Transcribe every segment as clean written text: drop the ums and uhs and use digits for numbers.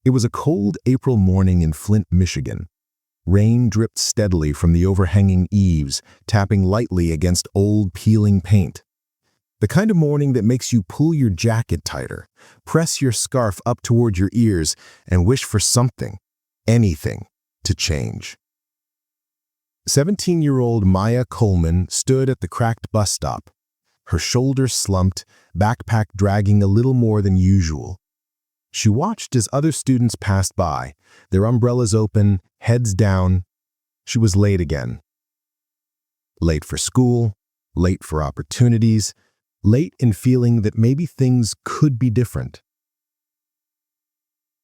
It was a cold April morning in Flint, Michigan. Rain dripped steadily from the overhanging eaves, tapping lightly against old, peeling paint. The kind of morning that makes you pull your jacket tighter, press your scarf up toward your ears, and wish for something, anything, to change. 17-year-old Maya Coleman stood at the cracked bus stop, her shoulders slumped, backpack dragging a little more than usual. She watched as other students passed by, their umbrellas open, heads down. She was late again. Late for school, late for opportunities, late in feeling that maybe things could be different.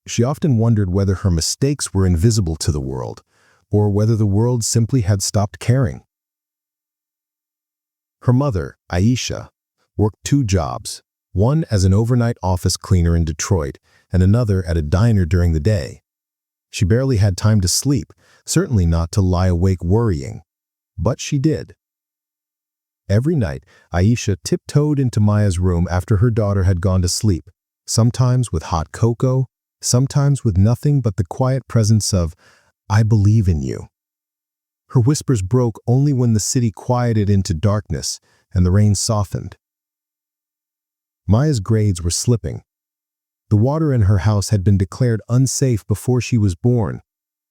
She often wondered whether her mistakes were invisible to the world, or whether the world simply had stopped caring. Her mother, Aisha, worked 2 jobs, one as an overnight office cleaner in Detroit and another at a diner during the day. She barely had time to sleep, certainly not to lie awake worrying, but she did. Every night, Aisha tiptoed into Maya's room after her daughter had gone to sleep, sometimes with hot cocoa, sometimes with nothing but the quiet presence of, "I believe in you." Her whispers broke only when the city quieted into darkness and the rain softened. Maya's grades were slipping. The water in her house had been declared unsafe before she was born.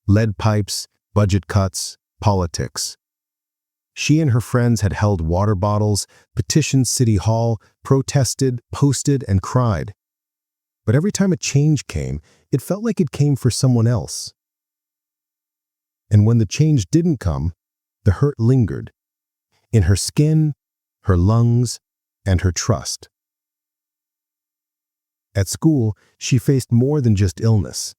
Lead pipes, budget cuts, politics. She and her friends had held water bottles, petitioned City Hall, protested, posted, and cried. But every time a change came, it felt like it came for someone else. And when the change didn't come, the hurt lingered. In her skin, her lungs, and her trust. At school, she faced more than just illness.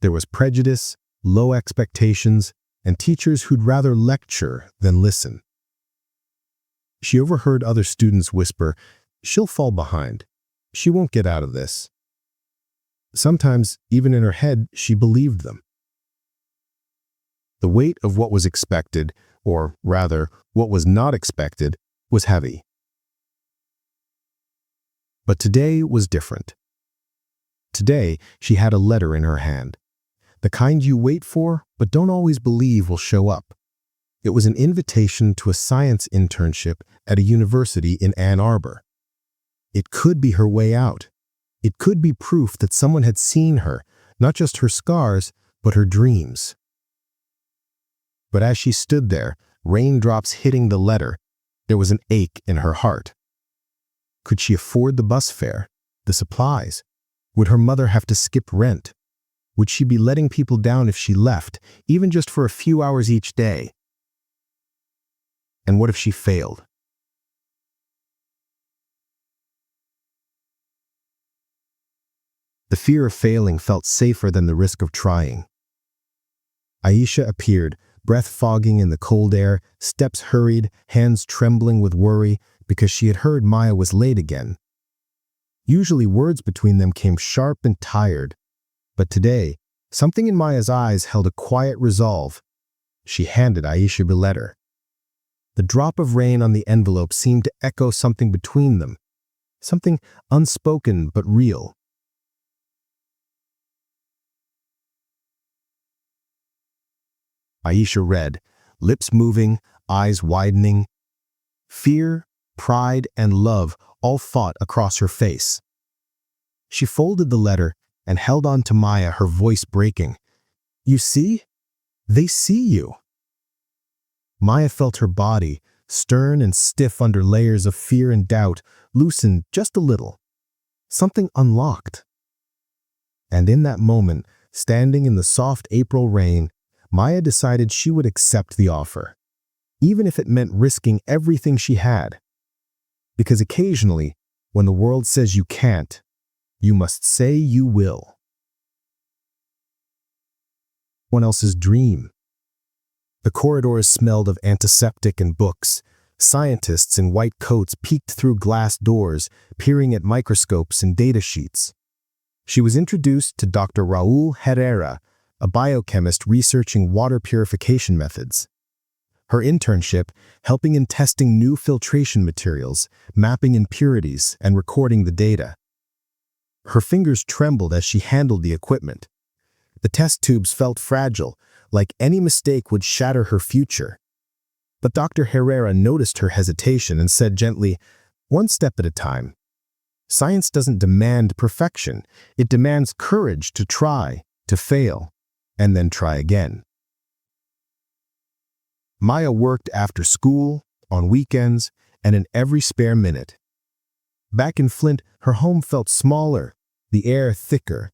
There was prejudice, low expectations, and teachers who'd rather lecture than listen. She overheard other students whisper, "She'll fall behind. She won't get out of this." Sometimes, even in her head, she believed them. The weight of what was expected, or rather, what was not expected, was heavy. But today was different. Today, she had a letter in her hand. The kind you wait for, but don't always believe will show up. It was an invitation to a science internship at a university in Ann Arbor. It could be her way out. It could be proof that someone had seen her, not just her scars, but her dreams. But as she stood there, raindrops hitting the letter, there was an ache in her heart. Could she afford the bus fare, the supplies? Would her mother have to skip rent? Would she be letting people down if she left, even just for a few hours each day? And what if she failed? The fear of failing felt safer than the risk of trying. Aisha appeared, breath fogging in the cold air, steps hurried, hands trembling with worry because she had heard Maya was late again. Usually words between them came sharp and tired, but today, something in Maya's eyes held a quiet resolve. She handed Aisha the letter. The drop of rain on the envelope seemed to echo something between them, something unspoken but real. Aisha read, lips moving, eyes widening. Fear, pride, and love all fought across her face. She folded the letter and held on to Maya, her voice breaking. "You see? They see you." Maya felt her body, stern and stiff under layers of fear and doubt, loosen just a little. Something unlocked. And in that moment, standing in the soft April rain, Maya decided she would accept the offer, even if it meant risking everything she had. Because occasionally, when the world says you can't, you must say you will. Someone else's dream. The corridors smelled of antiseptic and books. Scientists in white coats peeked through glass doors, peering at microscopes and data sheets. She was introduced to Dr. Raul Herrera, a biochemist researching water purification methods. Her internship, helping in testing new filtration materials, mapping impurities, and recording the data. Her fingers trembled as she handled the equipment, The test tubes felt fragile, like any mistake would shatter her future. But Dr. Herrera noticed her hesitation and said gently, "One step at a time. Science doesn't demand perfection. It demands courage to try, to fail, and then try again." Maya worked after school, on weekends, and in every spare minute. Back in Flint, her home felt smaller, the air thicker.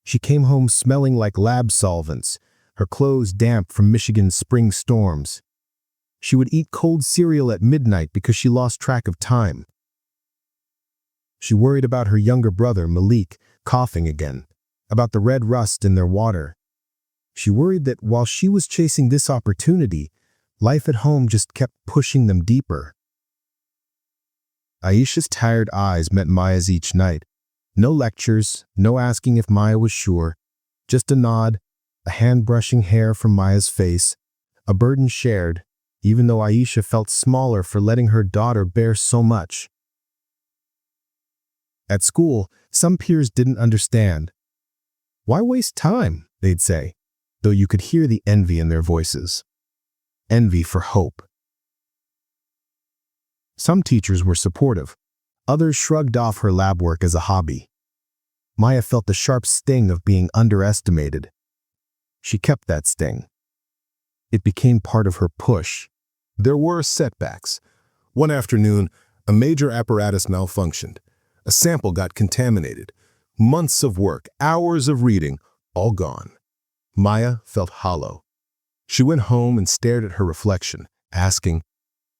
She came home smelling like lab solvents, her clothes damp from Michigan's spring storms. She would eat cold cereal at midnight because she lost track of time. She worried about her younger brother, Malik, coughing again, about the red rust in their water. She worried that while she was chasing this opportunity, life at home just kept pushing them deeper. Aisha's tired eyes met Maya's each night. No lectures, no asking if Maya was sure, just a nod, a hand brushing hair from Maya's face, a burden shared, even though Aisha felt smaller for letting her daughter bear so much. At school, some peers didn't understand. "Why waste time?" they'd say, though you could hear the envy in their voices. Envy for hope. Some teachers were supportive. Others shrugged off her lab work as a hobby. Maya felt the sharp sting of being underestimated. She kept that sting. It became part of her push. There were setbacks. One afternoon, a major apparatus malfunctioned. A sample got contaminated. Months of work, hours of reading, all gone. Maya felt hollow. She went home and stared at her reflection, asking,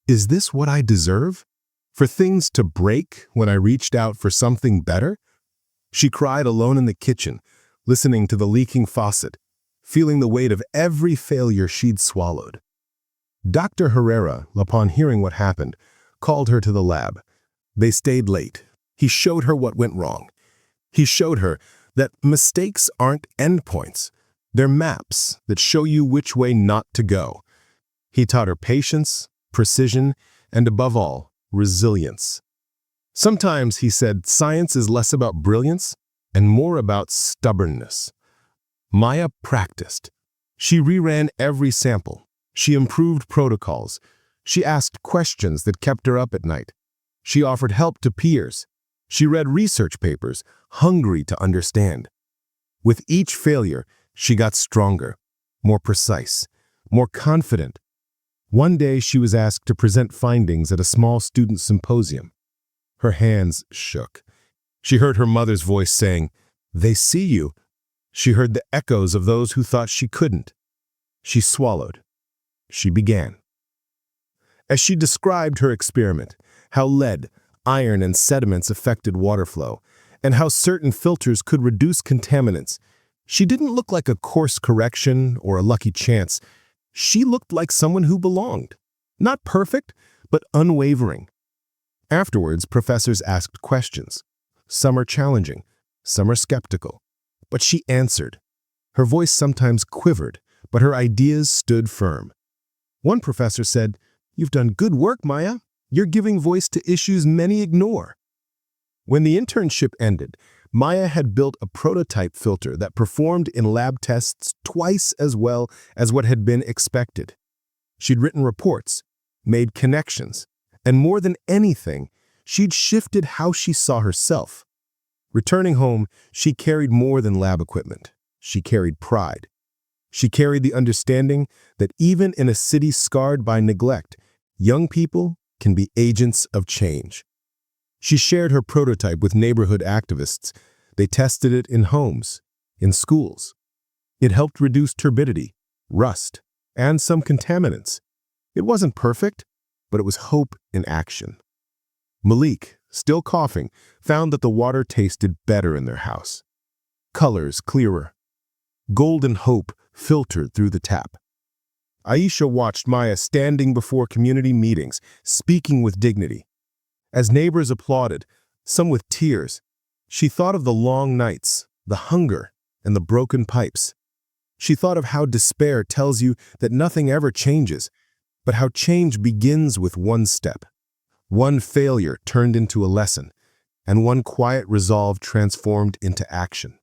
"Is this what I deserve? For things to break when I reached out for something better?" She cried alone in the kitchen, listening to the leaking faucet, feeling the weight of every failure she'd swallowed. Dr. Herrera, upon hearing what happened, called her to the lab. They stayed late. He showed her what went wrong. He showed her that mistakes aren't endpoints. They're maps that show you which way not to go. He taught her patience, precision, and above all, resilience. Sometimes, he said, science is less about brilliance and more about stubbornness. Maya practiced. She reran every sample. She improved protocols. She asked questions that kept her up at night. She offered help to peers. She read research papers, hungry to understand. With each failure, she got stronger, more precise, more confident. One day, she was asked to present findings at a small student symposium. Her hands shook. She heard her mother's voice saying, "They see you." She heard the echoes of those who thought she couldn't. She swallowed. She began. As she described her experiment, how lead, iron, and sediments affected water flow, and how certain filters could reduce contaminants, she didn't look like a course correction or a lucky chance. She looked like someone who belonged. Not perfect, but unwavering. Afterwards, professors asked questions. Some are challenging, some are skeptical. But she answered. Her voice sometimes quivered, but her ideas stood firm. One professor said, "You've done good work, Maya. You're giving voice to issues many ignore." When the internship ended, Maya had built a prototype filter that performed in lab tests twice as well as what had been expected. She'd written reports, made connections, and more than anything, she'd shifted how she saw herself. Returning home, she carried more than lab equipment. She carried pride. She carried the understanding that even in a city scarred by neglect, young people can be agents of change. She shared her prototype with neighborhood activists. They tested it in homes, in schools. It helped reduce turbidity, rust, and some contaminants. It wasn't perfect, but it was hope in action. Malik, still coughing, found that the water tasted better in their house. Colors clearer. Golden hope filtered through the tap. Aisha watched Maya standing before community meetings, speaking with dignity. As neighbors applauded, some with tears, she thought of the long nights, the hunger, and the broken pipes. She thought of how despair tells you that nothing ever changes, but how change begins with one step. One failure turned into a lesson, and one quiet resolve transformed into action.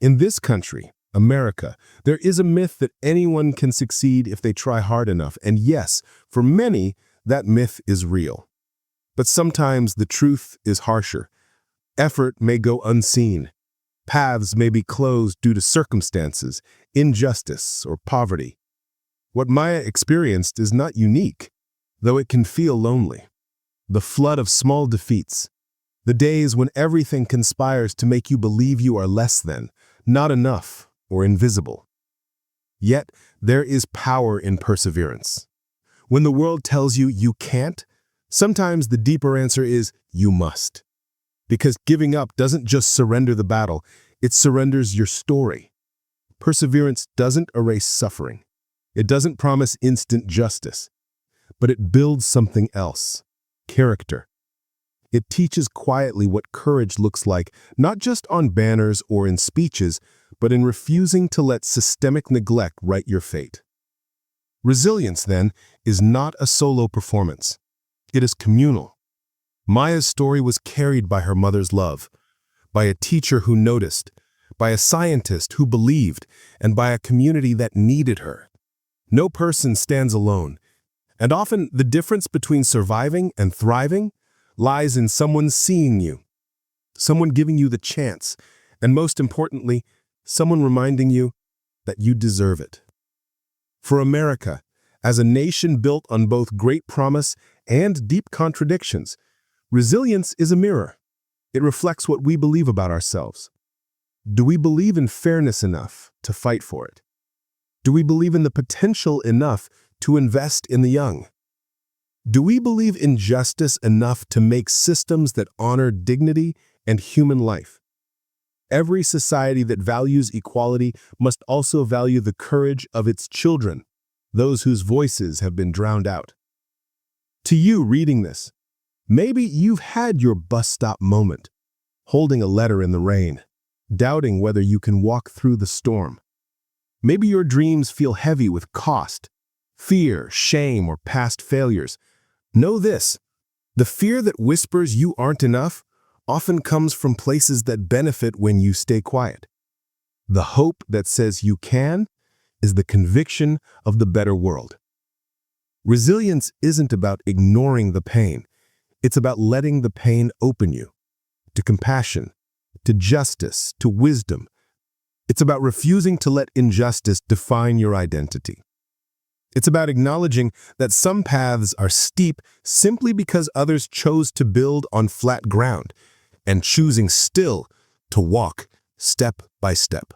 In this country, America, there is a myth that anyone can succeed if they try hard enough, and yes, for many, that myth is real. But sometimes the truth is harsher. Effort may go unseen. Paths may be closed due to circumstances, injustice, or poverty. What Maya experienced is not unique, though it can feel lonely. The flood of small defeats, the days when everything conspires to make you believe you are less than, not enough, or invisible. Yet, there is power in perseverance. When the world tells you you can't, sometimes the deeper answer is you must. Because giving up doesn't just surrender the battle, it surrenders your story. Perseverance doesn't erase suffering. It doesn't promise instant justice. But it builds something else: character. It teaches quietly what courage looks like, not just on banners or in speeches, but in refusing to let systemic neglect write your fate. Resilience, then, is not a solo performance. It is communal. Maya's story was carried by her mother's love, by a teacher who noticed, by a scientist who believed, and by a community that needed her. No person stands alone, and often the difference between surviving and thriving lies in someone seeing you, someone giving you the chance, and most importantly, someone reminding you that you deserve it. For America, as a nation built on both great promise and deep contradictions, resilience is a mirror. It reflects what we believe about ourselves. Do we believe in fairness enough to fight for it? Do we believe in the potential enough to invest in the young? Do we believe in justice enough to make systems that honor dignity and human life? Every society that values equality must also value the courage of its children, those whose voices have been drowned out. To you reading this, maybe you've had your bus stop moment, holding a letter in the rain, doubting whether you can walk through the storm. Maybe your dreams feel heavy with cost, fear, shame, or past failures. Know this: the fear that whispers you aren't enough often comes from places that benefit when you stay quiet. The hope that says you can is the conviction of the better world. Resilience isn't about ignoring the pain. It's about letting the pain open you to compassion, to justice, to wisdom. It's about refusing to let injustice define your identity. It's about acknowledging that some paths are steep simply because others chose to build on flat ground, and choosing still to walk step by step.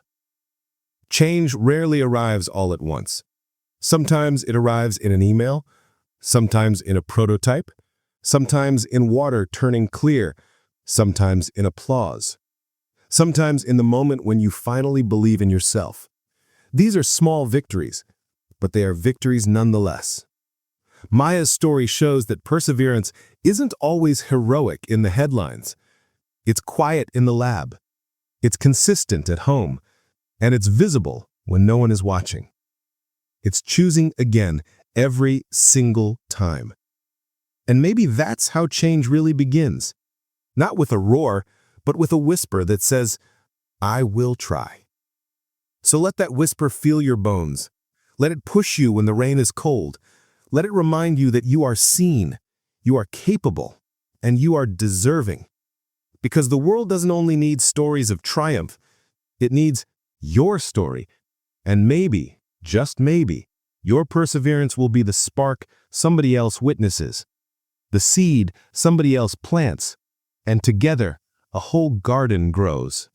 Change rarely arrives all at once. Sometimes it arrives in an email, sometimes in a prototype, sometimes in water turning clear, sometimes in applause, sometimes in the moment when you finally believe in yourself. These are small victories, but they are victories nonetheless. Maya's story shows that perseverance isn't always heroic in the headlines. It's quiet in the lab, it's consistent at home, and it's visible when no one is watching. It's choosing again every single time. And maybe that's how change really begins. Not with a roar, but with a whisper that says, "I will try." So let that whisper feel your bones. Let it push you when the rain is cold. Let it remind you that you are seen, you are capable, and you are deserving. Because the world doesn't only need stories of triumph, it needs your story. And maybe, just maybe, your perseverance will be the spark somebody else witnesses, the seed somebody else plants, and together a whole garden grows.